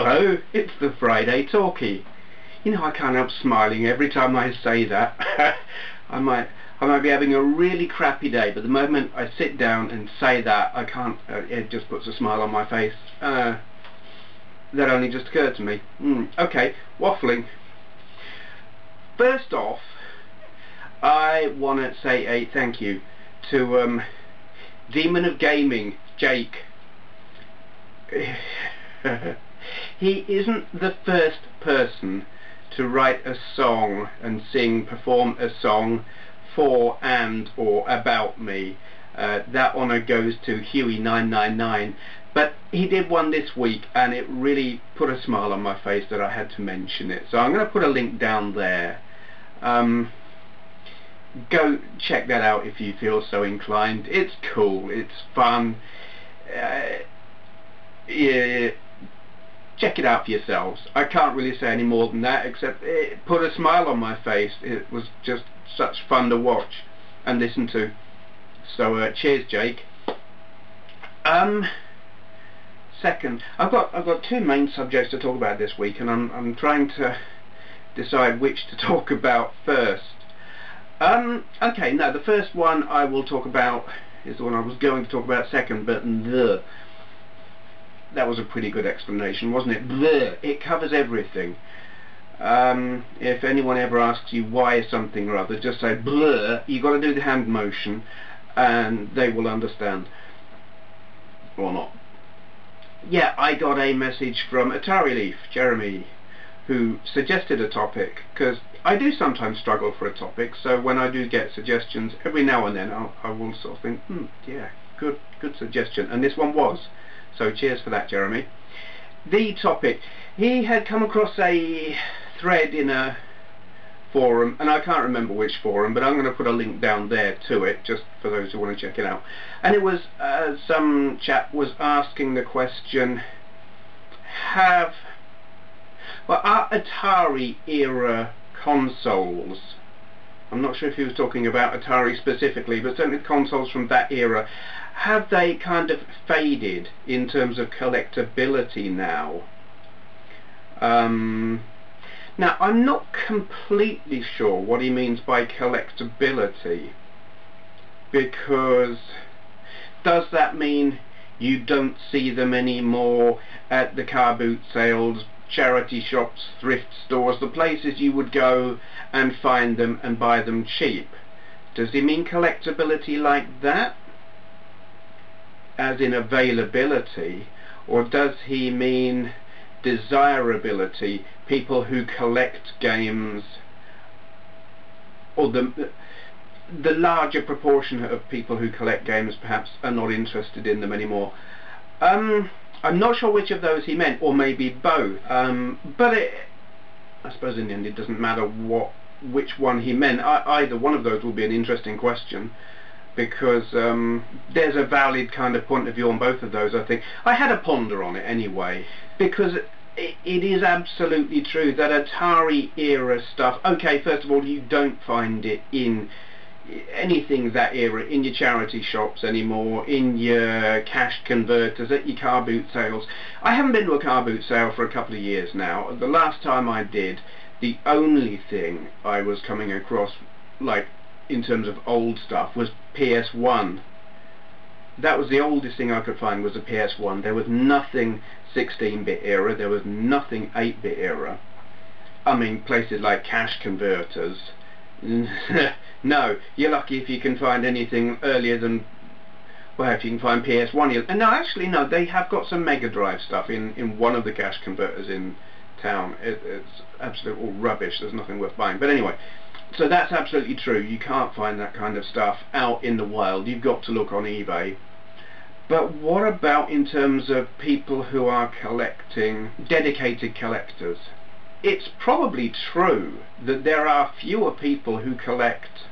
Hello, it's the Friday Talkie. You know, I can't help smiling every time I say that. I might be having a really crappy day, but the moment I sit down and say that, I can't, it just puts a smile on my face. That only just occurred to me. Okay, waffling. First off, I want to say a thank you to DemonOfGaming, Jake. He isn't the first person to write a song and perform a song for and or about me. That honour goes to Huey999, but he did one this week and it really put a smile on my face that I had to mention it. So I'm going to put a link down there. Go check that out if you feel so inclined. It's cool, it's fun. Yeah, check it out for yourselves. I can't really say any more than that, except it put a smile on my face. It was just such fun to watch and listen to. So cheers, Jake. Second, I've got two main subjects to talk about this week, and I'm trying to decide which to talk about first. Okay, now the first one I will talk about is the one I was going to talk about second, but that was a pretty good explanation, wasn't it? It covers everything. If anyone ever asks you why something or other, just say blur. You got to do the hand motion, and they will understand, or not. Yeah, I got a message from AtariLeaf, Jeremy, who suggested a topic, because I do sometimes struggle for a topic. So when I do get suggestions, every now and then I will sort of think, yeah, good suggestion, and this one was. So cheers for that, Jeremy. The topic, he had come across a thread in a forum, and I can't remember which forum, but I'm going to put a link down there to it, just for those who want to check it out. And it was, some chap was asking the question, are Atari era consoles, I'm not sure if he was talking about Atari specifically, but certainly consoles from that era, have they kind of faded in terms of collectability now? Now, I'm not completely sure what he means by collectability, because does that mean you don't see them anymore at the car boot sales, charity shops, thrift stores, the places you would go and find them and buy them cheap? Does he mean collectability like that, as in availability, or does he mean desirability, people who collect games, or the larger proportion of people who collect games perhaps are not interested in them anymore? I'm not sure which of those he meant, or maybe both, but I suppose in the end it doesn't matter which one he meant. Either one of those will be an interesting question, because there's a valid kind of point of view on both of those, I think. I had a ponder on it anyway, because it is absolutely true that Atari era stuff, okay, first of all, you don't find it in anything that era in your charity shops anymore, in your cash converters, at your car boot sales. I haven't been to a car boot sale for a couple of years now. The last time I did, the only thing I was coming across, like in terms of old stuff, was PS1. That was the oldest thing I could find, was a PS1. There was nothing 16-bit era, there was nothing 8-bit era. I mean, places like cash converters, no, you're lucky if you can find anything earlier than, well, if you can find PS1. And no, actually no, they have got some Mega Drive stuff in one of the cash converters in town. It's absolute all rubbish, there's nothing worth buying. But anyway, so that's absolutely true, you can't find that kind of stuff out in the wild, you've got to look on eBay. But what about in terms of people who are collecting, dedicated collectors? It's probably true that there are fewer people who collect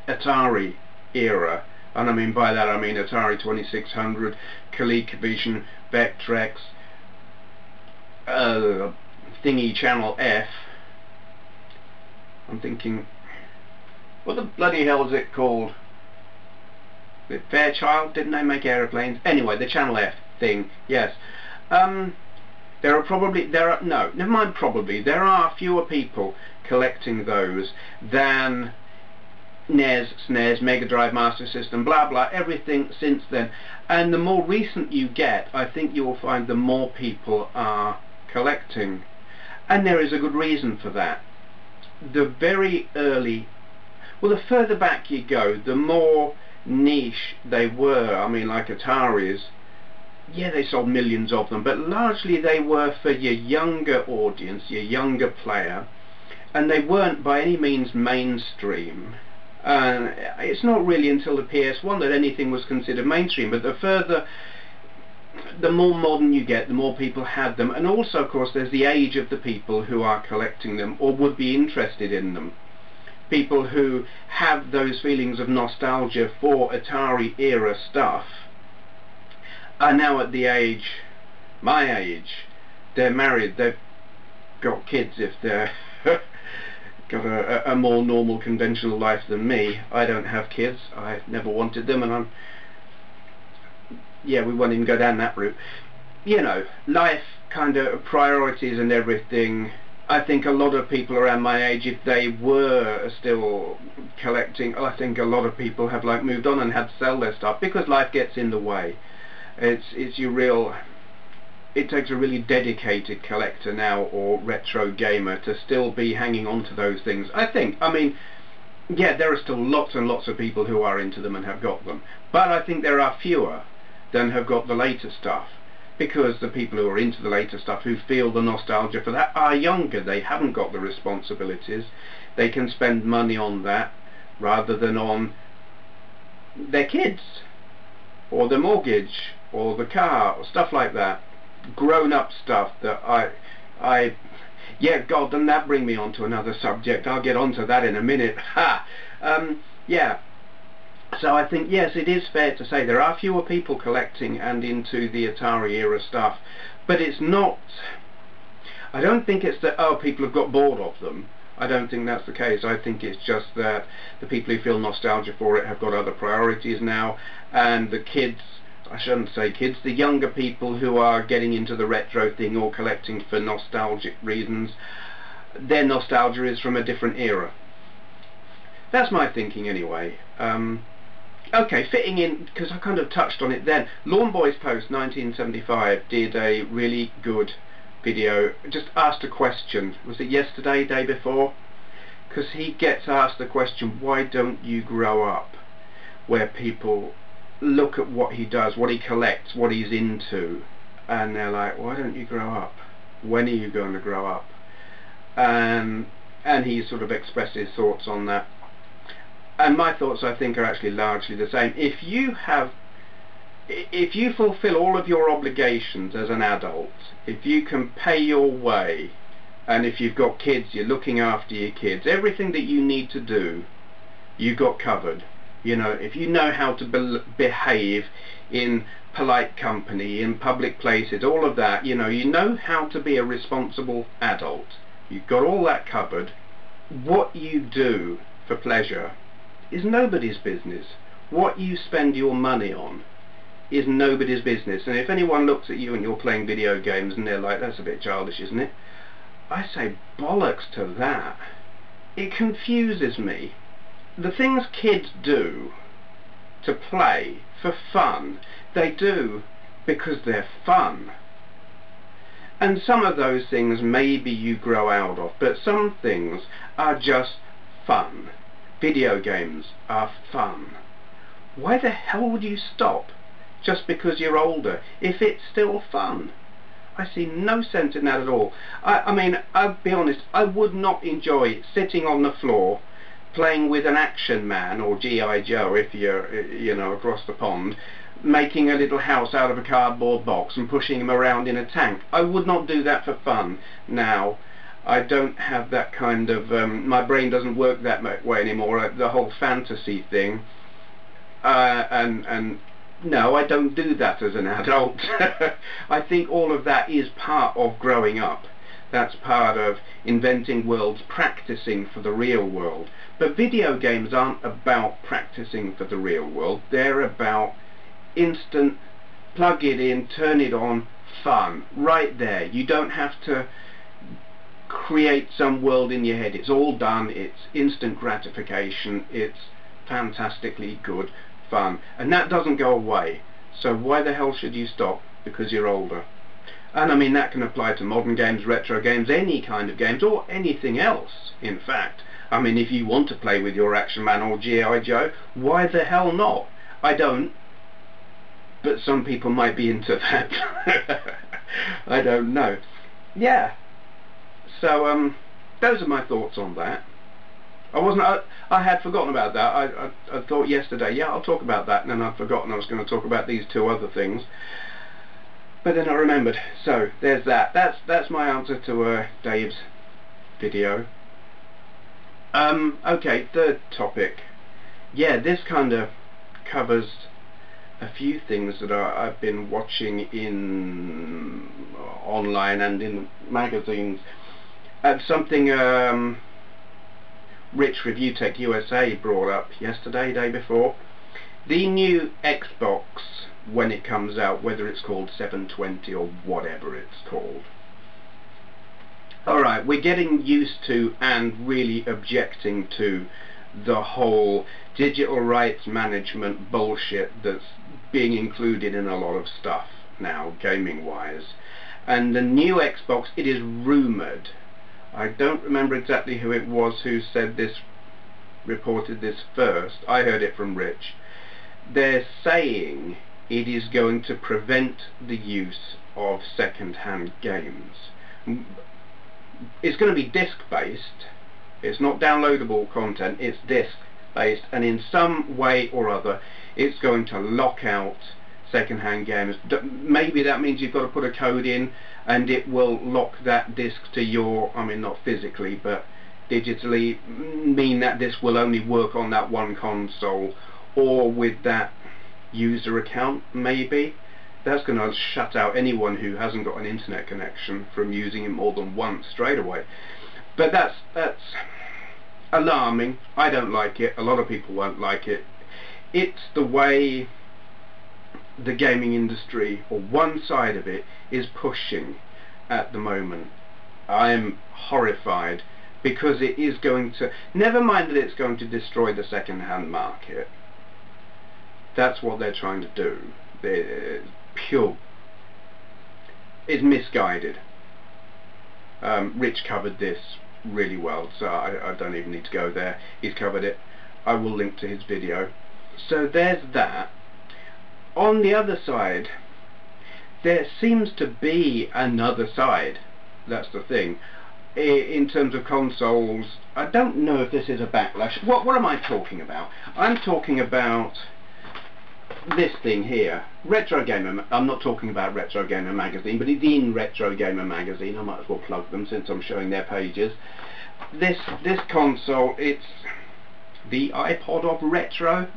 Atari era, and I mean by that I mean Atari 2600, ColecoVision, Vectrex, thingy Channel F. I'm thinking, what the bloody hell is it called? Fairchild, didn't they make aeroplanes? Anyway, the Channel F thing, yes. There are fewer people collecting those than NES, SNES, Mega Drive, Master System, blah blah, everything since then. And the more recent you get, I think you'll find the more people are collecting. And there is a good reason for that. The very early, well, the further back you go, the more niche they were. I mean, like Ataris, yeah, they sold millions of them, but largely they were for your younger audience, your younger player, and they weren't by any means mainstream. It's not really until the PS1 that anything was considered mainstream, but the more modern you get, the more people had them. And also, of course, there's the age of the people who are collecting them or would be interested in them. People who have those feelings of nostalgia for Atari era stuff are now at the age, my age, they're married, they've got kids if they're got a more normal conventional life than me. I don't have kids, I never wanted them, and we won't even go down that route. You know, life kind of priorities and everything. I think a lot of people around my age, if they were still collecting, I think a lot of people have like moved on and had to sell their stuff because life gets in the way. It takes a really dedicated collector now or retro gamer to still be hanging on to those things. I mean, yeah, there are still lots and lots of people who are into them and have got them, but I think there are fewer than have got the later stuff, because the people who are into the later stuff, who feel the nostalgia for that, are younger. They haven't got the responsibilities. They can spend money on that rather than on their kids or the mortgage or the car or stuff like that. Grown-up stuff that God, doesn't that bring me on to another subject? I'll get onto that in a minute. Yeah. So I think, yes, it is fair to say there are fewer people collecting and into the Atari era stuff, but it's not, I don't think it's that, oh, people have got bored of them. I don't think that's the case. I think it's just that the people who feel nostalgia for it have got other priorities now, and the kids, I shouldn't say kids, the younger people who are getting into the retro thing or collecting for nostalgic reasons, their nostalgia is from a different era. That's my thinking anyway. Okay, fitting in, because I kind of touched on it then, Lawn Boys Post 1975 did a really good video, just asked a question, was it yesterday, day before? Because he gets asked the question, why don't you grow up? Where people look at what he does, what he collects, what he's into, and they're like, why don't you grow up? When are you going to grow up? And he sort of expressed his thoughts on that. And my thoughts, I think, are actually largely the same. If you fulfill all of your obligations as an adult, if you can pay your way, and if you've got kids, you're looking after your kids, everything that you need to do, you've got covered. You know, if you know how to behave in polite company, in public places, all of that, you know how to be a responsible adult. You've got all that covered. What you do for pleasure is nobody's business. What you spend your money on is nobody's business. And if anyone looks at you and you're playing video games and they're like, that's a bit childish, isn't it? I say bollocks to that. It confuses me. The things kids do to play for fun, they do because they're fun. And some of those things maybe you grow out of, but some things are just fun. Video games are fun. Why the hell would you stop just because you're older if it's still fun? I see no sense in that at all. I mean, I'll be honest, I would not enjoy sitting on the floor playing with an Action Man or G.I. Joe, if you're, across the pond, making a little house out of a cardboard box and pushing him around in a tank. I would not do that for fun now. I don't have that kind of, my brain doesn't work that way anymore, the whole fantasy thing, and no, I don't do that as an adult. I think all of that is part of growing up. That's part of inventing worlds, practicing for the real world. But video games aren't about practicing for the real world, they're about instant, plug it in, turn it on, fun right there. You don't have to create some world in your head. It's all done. It's instant gratification. It's fantastically good fun, and that doesn't go away. So why the hell should you stop because you're older? And I mean, that can apply to modern games, retro games, any kind of games, or anything else, in fact. I mean, if you want to play with your Action Man or G.I. Joe, why the hell not? I don't, but some people might be into that. I don't know. Yeah. So, those are my thoughts on that. I had forgotten about that. I thought yesterday, yeah, I'll talk about that, and then I'd forgotten I was going to talk about these two other things. But then I remembered. So there's that. That's my answer to Dave's video. Okay, third topic. Yeah, this kind of covers a few things that I've been watching in online and in magazines. Something Rich ReviewTechUSA brought up yesterday, day before. The new Xbox, when it comes out, whether it's called 720 or whatever it's called. Alright, we're getting used to and really objecting to the whole digital rights management bullshit that's being included in a lot of stuff now, gaming wise. And the new Xbox, it is rumoured, I don't remember exactly who it was who said this, reported this first. I heard it from Rich. They're saying it is going to prevent the use of second-hand games. It's going to be disc-based. It's not downloadable content, it's disc-based, and in some way or other it's going to lock out second-hand games. Maybe that means you've got to put a code in and it will lock that disc to your, I mean not physically but digitally, mean that this will only work on that one console or with that user account. Maybe that's going to shut out anyone who hasn't got an internet connection from using it more than once straight away. But that's alarming. I don't like it. A lot of people won't like it. It's the way the gaming industry, or one side of it, is pushing at the moment. I'm horrified because it is going to, never mind that it's going to destroy the second-hand market. That's what they're trying to do. They're pure. It's misguided. Rich covered this really well, so I don't even need to go there. He's covered it. I will link to his video. So there's that. On the other side, there seems to be another side. That's the thing. In terms of consoles, I don't know if this is a backlash. What am I talking about? I'm talking about this thing here, Retro Gamer. I'm not talking about Retro Gamer magazine, but it's in Retro Gamer magazine. I might as well plug them since I'm showing their pages. This console, it's the iPod of retro.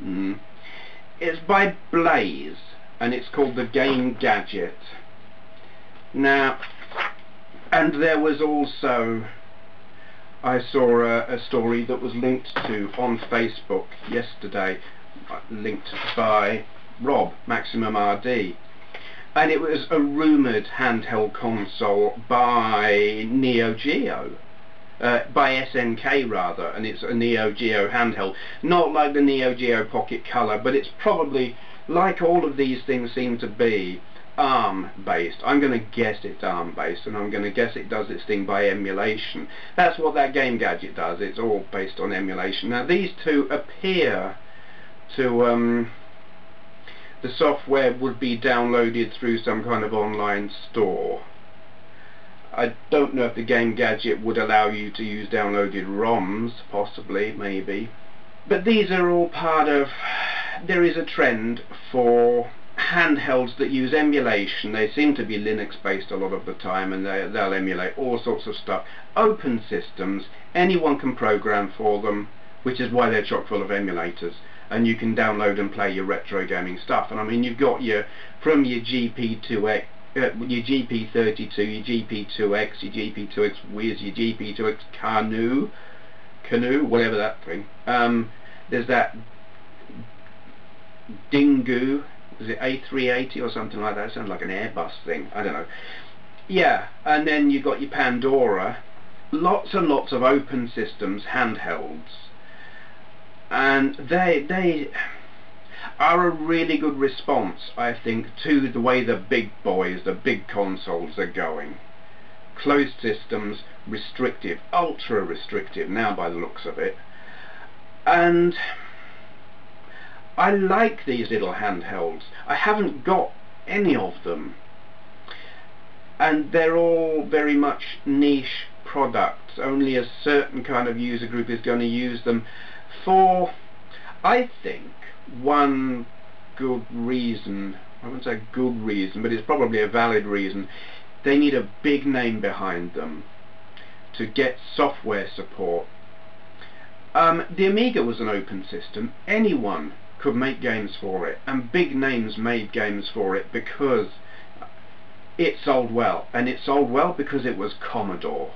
It's by Blaze, and it's called the Game Gadget. Now, and there was also, I saw a story that was linked to on Facebook yesterday, linked by Rob MaximumRD, and it was a rumoured handheld console by Neo Geo, by SNK rather, and it's a Neo Geo handheld, not like the Neo Geo Pocket Color, but it's probably, like all of these things seem to be, ARM based. I'm going to guess it's ARM based, and I'm going to guess it does its thing by emulation. That's what that Game Gadget does. It's all based on emulation. Now these two appear to, the software would be downloaded through some kind of online store. I don't know if the Game Gadget would allow you to use downloaded ROMs, possibly, maybe. But these are all part of, there is a trend for handhelds that use emulation. They seem to be Linux based a lot of the time, and they'll emulate all sorts of stuff. Open systems, anyone can program for them, which is why they're chock full of emulators. And you can download and play your retro gaming stuff. And I mean, you've got your, from your GP2X, your GP32, your GP2X, your GP2X Wiz, your GP2X Canoe, whatever that thing. There's that Dingu, is it A380 or something like that? It sounds like an Airbus thing, I don't know. Yeah, and then you've got your Pandora, lots and lots of open systems, handhelds, and they are a really good response, I think, to the way the big boys, the big consoles are going. Closed systems, restrictive, ultra restrictive now by the looks of it. And I like these little handhelds. I haven't got any of them, and they're all very much niche products. Only a certain kind of user group is going to use them for, I think, one good reason. I wouldn't say good reason, but it's probably a valid reason. They need a big name behind them to get software support. The Amiga was an open system. Anyone could make games for it, and big names made games for it because it sold well, and it sold well because it was Commodore.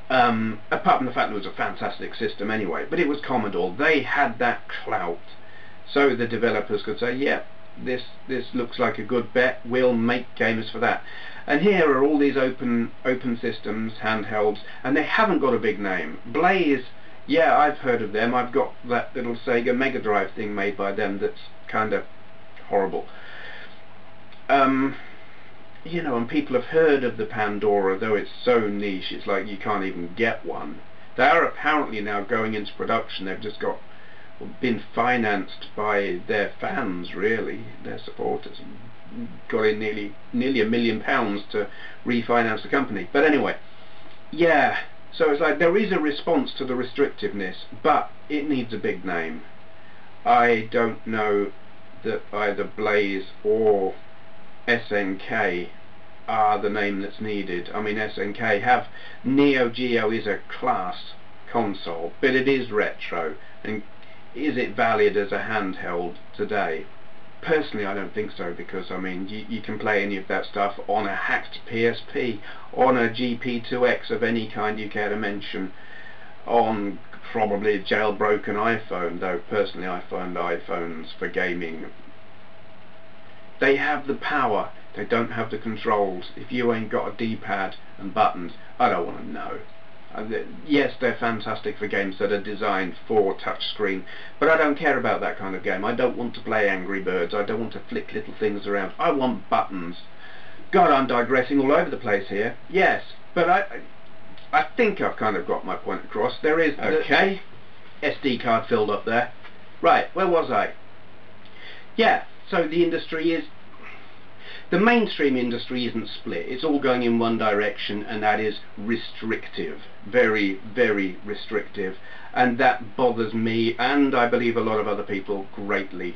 Apart from the fact that it was a fantastic system anyway, but it was Commodore. They had that clout, so the developers could say, yeah, this looks like a good bet, we'll make games for that. And here are all these open systems, handhelds, and they haven't got a big name. Blaze, yeah, I've heard of them. I've got that little Sega Mega Drive thing made by them that's kind of horrible. You know, and people have heard of the Pandora, though it's so niche, it's like you can't even get one. They are apparently now going into production. They've just been financed by their fans, really, their supporters, and got in nearly £1 million to refinance the company. But anyway, yeah, so it's like there is a response to the restrictiveness, but it needs a big name. I don't know that either Blaze or SNK are the name that's needed. I mean, SNK have Neo Geo is a class console, but it is retro, and is it valid as a handheld today? Personally, I don't think so, because I mean, you can play any of that stuff on a hacked PSP, on a GP2X of any kind you care to mention, on probably a jailbroken iPhone, though personally I find iPhones for gaming, they have the power, they don't have the controls. If you ain't got a D-pad and buttons, I don't want to know. Yes, they're fantastic for games that are designed for touchscreen, but I don't care about that kind of game. I don't want to play Angry Birds. I don't want to flick little things around. I want buttons. God, I'm digressing all over the place here. Yes, but I think I've kind of got my point across. There is okay. SD card filled up there. Right, where was I? Yeah, so the industry is, the mainstream industry isn't split. It's all going in one direction, and that is restrictive. Very, very restrictive. And that bothers me, and I believe a lot of other people, greatly.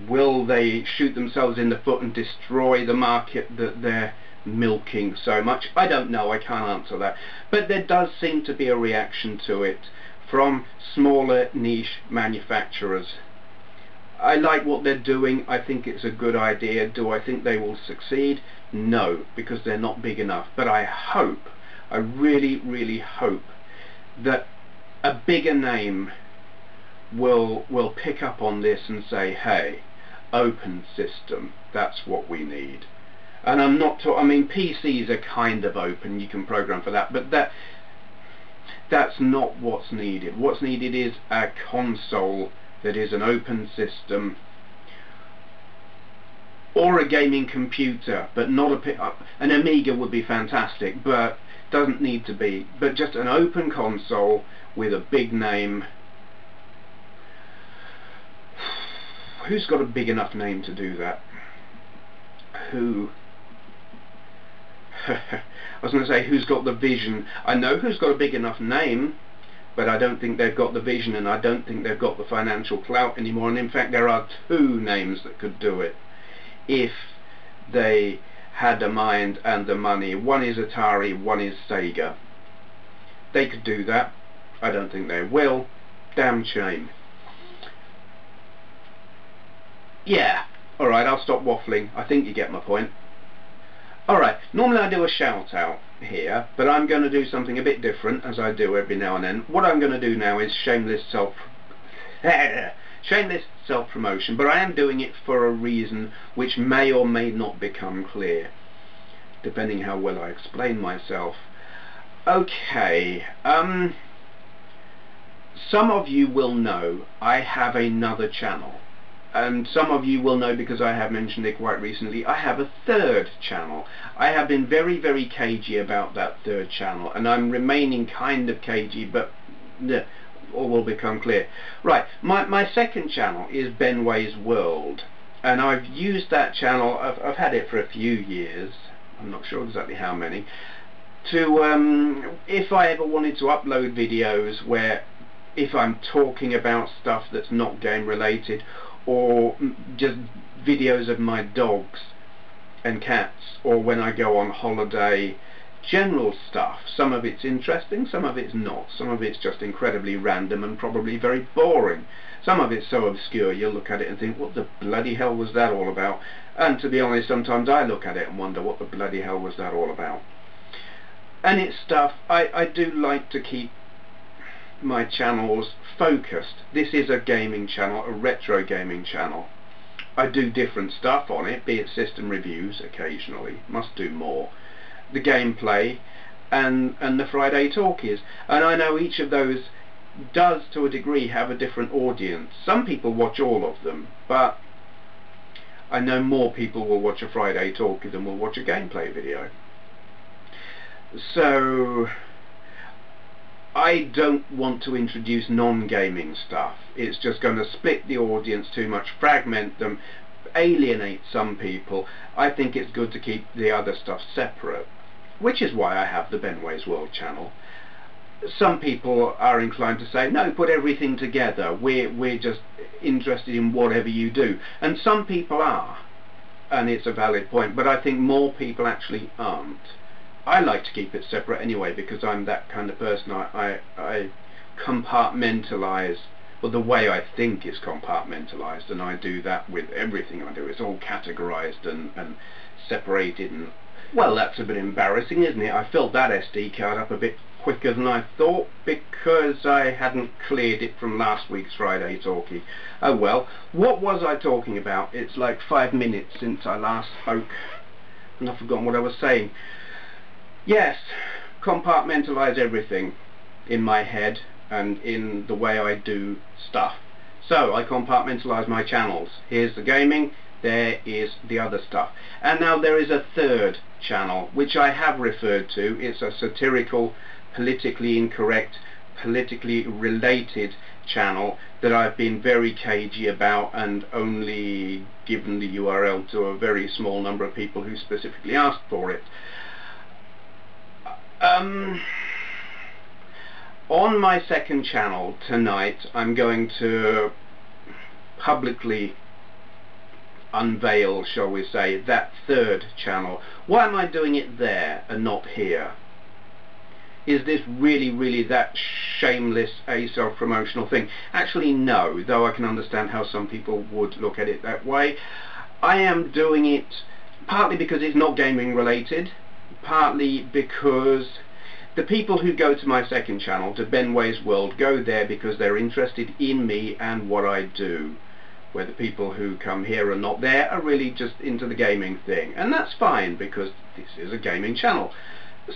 Will they shoot themselves in the foot and destroy the market that they're milking so much? I don't know, I can't answer that. But there does seem to be a reaction to it from smaller niche manufacturers. I like what they're doing. I think it's a good idea. Do I think they will succeed? No, because they're not big enough. But I hope, I really, really hope that a bigger name will pick up on this and say, hey, open system, that's what we need. And I'm not talking, I mean, PCs are kind of open, you can program for that, but that's not what's needed. What's needed is a console that is an open system, or a gaming computer, but not an Amiga would be fantastic, but doesn't need to be, but just an open console with a big name. Who's got a big enough name to do that? Who? I was going to say, who's got the vision? I know who's got a big enough name, but I don't think they've got the vision, and I don't think they've got the financial clout anymore. And in fact, there are two names that could do it if they had the mind and the money. One is Atari, one is Sega. They could do that. I don't think they will. Damn shame. Yeah, alright, I'll stop waffling. I think you get my point. Alright, normally I do a shout out here, but I'm going to do something a bit different, as I do every now and then. What I'm going to do now is shameless Shameless self-promotion, but I am doing it for a reason which may or may not become clear, depending how well I explain myself. Okay, some of you will know I have another channel, and some of you will know because I have mentioned it quite recently, I have a third channel. I have been very, very cagey about that third channel, and I'm remaining kind of cagey, but all will become clear. Right, my second channel is Benway's World, and I've used that channel, I've had it for a few years, I'm not sure exactly how many, to, if I ever wanted to upload videos where, if I'm talking about stuff that's not game related, or just videos of my dogs and cats, or when I go on holiday, general stuff. Some of it's interesting, some of it's not. Some of it's just incredibly random and probably very boring. Some of it's so obscure you'll look at it and think, what the bloody hell was that all about? And to be honest, sometimes I look at it and wonder, what the bloody hell was that all about? And it's stuff, I do like to keep my channels focused. This is a gaming channel, a retro gaming channel. I do different stuff on it, be it system reviews occasionally, must do more, the gameplay, and the Friday talkies. And I know each of those does to a degree have a different audience. Some people watch all of them, but I know more people will watch a Friday talkie than will watch a gameplay video. So I don't want to introduce non-gaming stuff. It's just going to split the audience too much, fragment them, alienate some people. I think it's good to keep the other stuff separate, which is why I have the Benway's World channel. Some people are inclined to say, no, put everything together, we're just interested in whatever you do. And some people are, and it's a valid point, but I think more people actually aren't. I like to keep it separate anyway, because I'm that kind of person. I compartmentalise, well, the way I think is compartmentalised, and I do that with everything I do. It's all categorised and separated, and well, that's a bit embarrassing, isn't it? I filled that SD card up a bit quicker than I thought because I hadn't cleared it from last week's Friday talkie. Oh well, what was I talking about? It's like 5 minutes since I last spoke and I've forgotten what I was saying. Yes, compartmentalise everything in my head and in the way I do stuff. So I compartmentalise my channels. Here's the gaming, there is the other stuff. And now there is a third channel which I have referred to. It's a satirical, politically incorrect, politically related channel that I've been very cagey about and only given the URL to a very small number of people who specifically asked for it. On my second channel tonight I'm going to publicly unveil, shall we say, that third channel. Why am I doing it there and not here? Is this really that shameless self-promotional thing? Actually no, though I can understand how some people would look at it that way. I am doing it partly because it's not gaming related, partly because the people who go to my second channel, to Benway's World, go there because they're interested in me and what I do, where the people who come here and not there are really just into the gaming thing. And that's fine, because this is a gaming channel.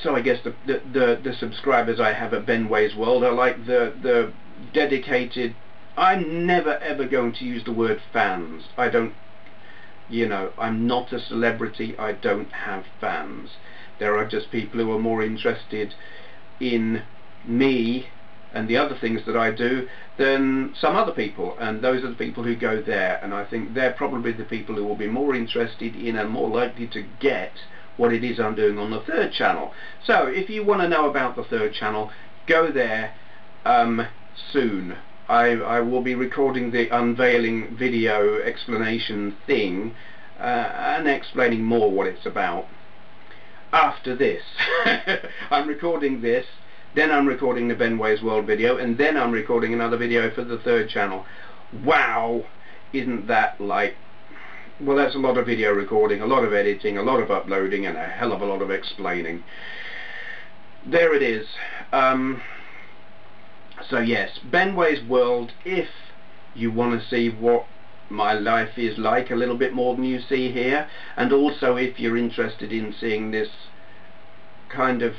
So I guess the subscribers I have at Benway's World are like the dedicated... I'm never ever going to use the word fans. I don't... You know, I'm not a celebrity, I don't have fans. There are just people who are more interested in me and the other things that I do than some other people, and those are the people who go there, and I think they're probably the people who will be more interested in and more likely to get what it is I'm doing on the third channel. So if you want to know about the third channel, go there soon. I will be recording the unveiling video explanation thing and explaining more what it's about after this. I'm recording this, then I'm recording the Benway's World video, and then I'm recording another video for the third channel. Wow, isn't that like... Well, that's a lot of video recording, a lot of editing, a lot of uploading, and a hell of a lot of explaining. There it is. So yes, Benway's World, if you want to see what my life is like a little bit more than you see here, and also if you're interested in seeing this kind of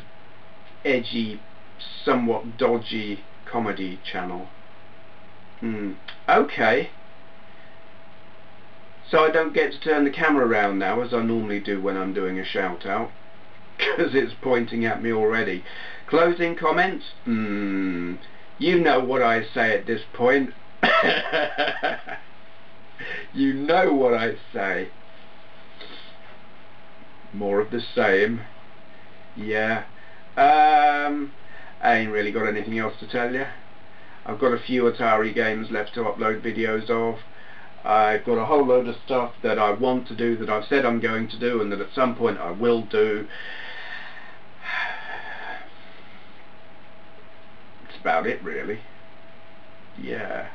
edgy, somewhat dodgy comedy channel. Okay. So I don't get to turn the camera around now as I normally do when I'm doing a shout out, because it's pointing at me already. Closing comments? You know what I say at this point. You know what I say. More of the same. Yeah. I ain't really got anything else to tell you. I've got a few Atari games left to upload videos of. I've got a whole load of stuff that I want to do, that I've said I'm going to do, and that at some point I will do. That's about it, really. Yeah.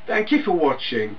Thank you for watching.